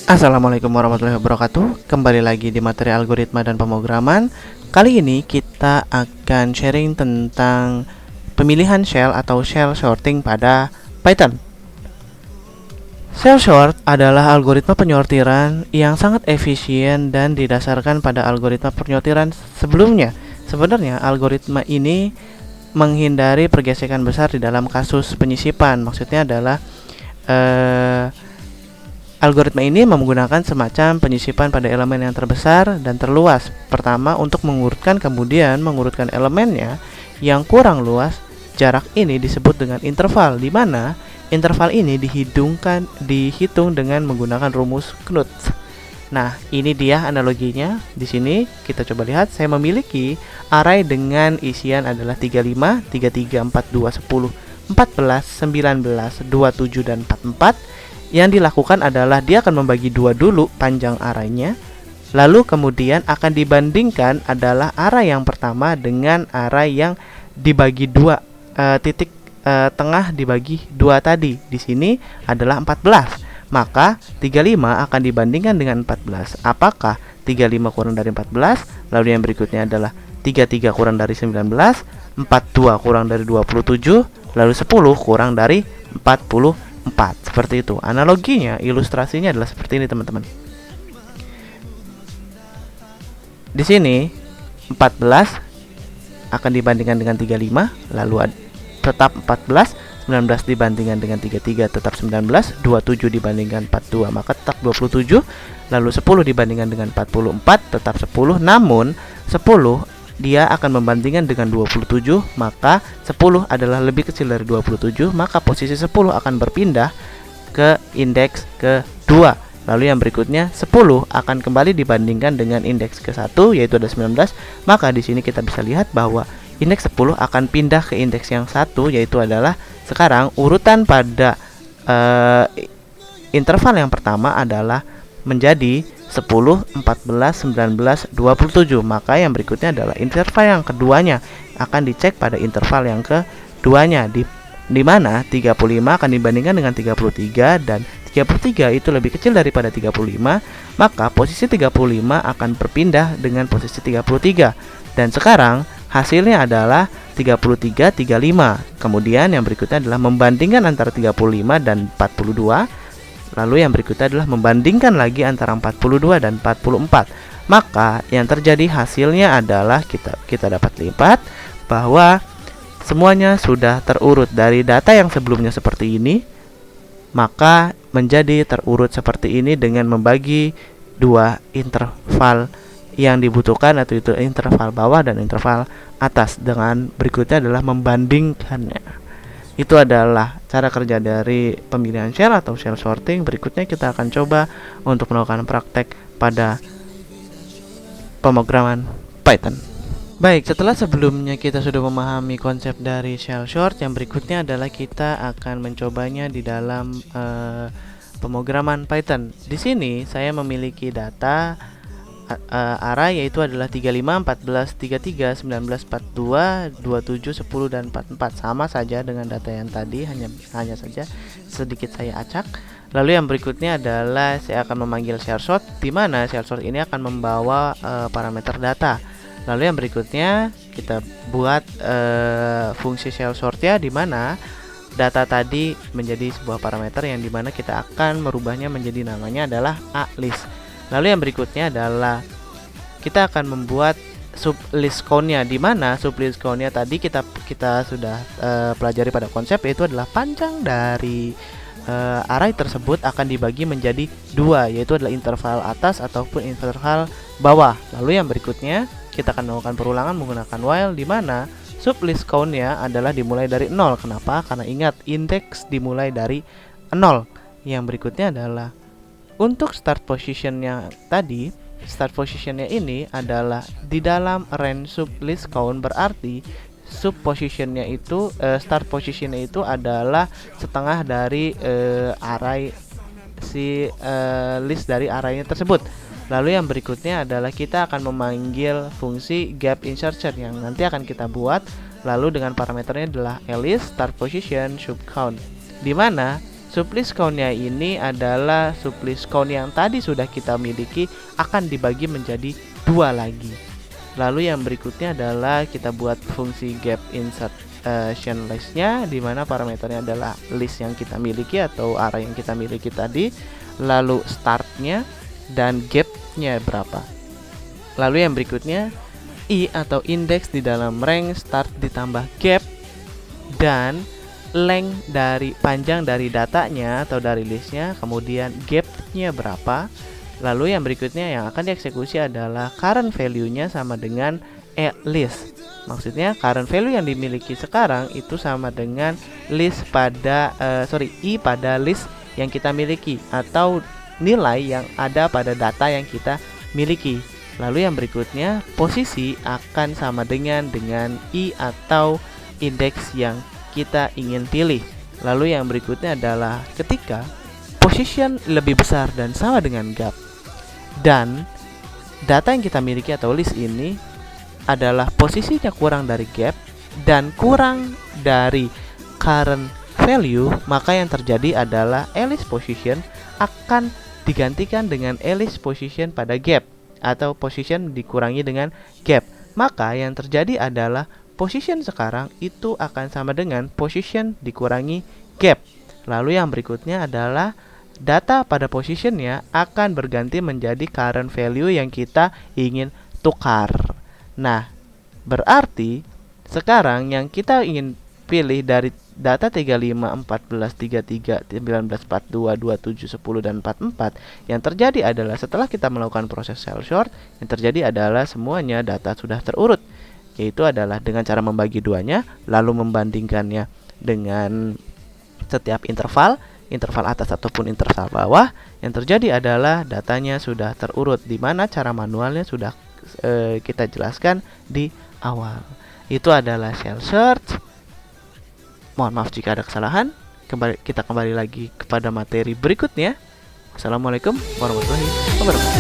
Assalamualaikum warahmatullahi wabarakatuh. Kembali lagi di materi algoritma dan pemrograman. Kali ini kita akan sharing tentang pemilihan shell atau shell sorting pada Python. Shell sort adalah algoritma penyortiran yang sangat efisien dan didasarkan pada algoritma penyortiran sebelumnya. Sebenarnya algoritma ini menghindari pergesekan besar di dalam kasus penyisipan. Maksudnya adalah algoritma ini menggunakan semacam penyisipan pada elemen yang terbesar dan terluas. Pertama, untuk mengurutkan, kemudian mengurutkan elemennya yang kurang luas. Jarak ini disebut dengan interval, di mana interval ini dihitung dengan menggunakan rumus Knuth. Nah, ini dia analoginya. Di sini kita coba lihat, saya memiliki array dengan isian adalah 35, 33, 42, 10, 14, 19, 27 dan 44. Yang dilakukan adalah dia akan membagi dua dulu panjang arraynya, lalu kemudian akan dibandingkan adalah array yang pertama dengan array yang dibagi dua, titik tengah dibagi dua tadi. Di sini adalah 14. Maka 35 akan dibandingkan dengan 14. Apakah 35 kurang dari 14? Lalu yang berikutnya adalah 33 kurang dari 19, 42 kurang dari 27, lalu 10 kurang dari 44. Seperti itu. Analoginya, ilustrasinya adalah seperti ini, teman-teman. Di sini 14 akan dibandingkan dengan 35, lalu tetap 14, 19 dibandingkan dengan 33 tetap 19, 27 dibandingkan 42 maka tetap 27, lalu 10 dibandingkan dengan 44 tetap 10, namun 10 dia akan membandingkan dengan 27, maka 10 adalah lebih kecil dari 27, maka posisi 10 akan berpindah ke indeks ke-2. Lalu yang berikutnya 10 akan kembali dibandingkan dengan indeks ke-1 yaitu ada 19, maka di sini kita bisa lihat bahwa indeks 10 akan pindah ke indeks yang 1 yaitu adalah sekarang urutan pada interval yang pertama adalah menjadi 10, 14, 19, 27. Maka yang berikutnya adalah interval yang keduanya akan dicek pada interval yang keduanya di mana 35 akan dibandingkan dengan 33 dan 33 itu lebih kecil daripada 35, maka posisi 35 akan berpindah dengan posisi 33. Dan sekarang hasilnya adalah 33, 35. Kemudian yang berikutnya adalah membandingkan antara 35 dan 42. Lalu yang berikutnya adalah membandingkan lagi antara 42 dan 44. Maka yang terjadi hasilnya adalah kita dapat lihat bahwa semuanya sudah terurut dari data yang sebelumnya seperti ini, maka menjadi terurut seperti ini dengan membagi dua interval yang dibutuhkan, atau itu interval bawah dan interval atas. Dengan berikutnya adalah membandingkannya. Itu adalah cara kerja dari pemilihan shell atau shell sorting. Berikutnya kita akan coba untuk melakukan praktek pada pemrograman Python. Baik, setelah sebelumnya kita sudah memahami konsep dari shell sort, yang berikutnya adalah kita akan mencobanya di dalam pemrograman Python. Di sini saya memiliki data array yaitu adalah 35, 14, 33, 19, 42, 27, 10 dan 44. Sama saja dengan data yang tadi, hanya saja sedikit saya acak. Lalu yang berikutnya adalah saya akan memanggil shell sort, di mana shell sort ini akan membawa parameter data. Lalu yang berikutnya kita buat fungsi shell sortnya, di mana data tadi menjadi sebuah parameter yang dimana kita akan merubahnya menjadi namanya adalah alist. Lalu yang berikutnya adalah kita akan membuat sublist count-nya, di mana sublist count-nya tadi kita sudah pelajari pada konsep, yaitu adalah panjang dari array tersebut akan dibagi menjadi dua, yaitu adalah interval atas ataupun interval bawah. Lalu yang berikutnya kita akan melakukan perulangan menggunakan while, di mana sublist count-nya adalah dimulai dari 0. Kenapa? Karena ingat indeks dimulai dari 0. Yang berikutnya adalah untuk start positionnya tadi, start positionnya ini adalah di dalam range sublist count, berarti sub positionnya itu start positionnya itu adalah setengah dari array list dari arraynya tersebut. Lalu yang berikutnya adalah kita akan memanggil fungsi gap insertion yang nanti akan kita buat, lalu dengan parameternya adalah list start position sub count, di mana Sublist count-nya ini adalah sublist count yang tadi sudah kita miliki akan dibagi menjadi 2 lagi. Lalu yang berikutnya adalah kita buat fungsi gap insertion list-nya, di mana parameternya adalah list yang kita miliki atau array yang kita miliki tadi. Lalu start-nya dan gap-nya berapa. Lalu yang berikutnya i atau indeks di dalam rank start ditambah gap dan length dari panjang dari datanya atau dari listnya, kemudian gap-nya berapa. Lalu yang berikutnya yang akan dieksekusi adalah current value-nya sama dengan list. Maksudnya current value yang dimiliki sekarang itu sama dengan list pada i pada list yang kita miliki atau nilai yang ada pada data yang kita miliki. Lalu yang berikutnya posisi akan sama dengan i atau indeks yang kita ingin pilih. Lalu yang berikutnya adalah ketika position lebih besar dan sama dengan gap dan data yang kita miliki atau list ini adalah posisinya kurang dari gap dan kurang dari current value, maka yang terjadi adalah list position akan digantikan dengan list position pada gap atau position dikurangi dengan gap. Maka yang terjadi adalah position sekarang itu akan sama dengan position dikurangi gap. Lalu yang berikutnya adalah data pada positionnya akan berganti menjadi current value yang kita ingin tukar. Nah, berarti sekarang yang kita ingin pilih dari data 35, 14, 33, 19, 42, 27, 10, dan 44, yang terjadi adalah setelah kita melakukan proses cell sort, yang terjadi adalah semuanya data sudah terurut, yaitu adalah dengan cara membagi duanya, lalu membandingkannya dengan setiap interval atas ataupun interval bawah. Yang terjadi adalah datanya sudah terurut, di mana cara manualnya sudah kita jelaskan di awal. Itu adalah cell sort. Mohon maaf jika ada kesalahan. Kita kembali lagi kepada materi berikutnya. Assalamualaikum warahmatullahi wabarakatuh.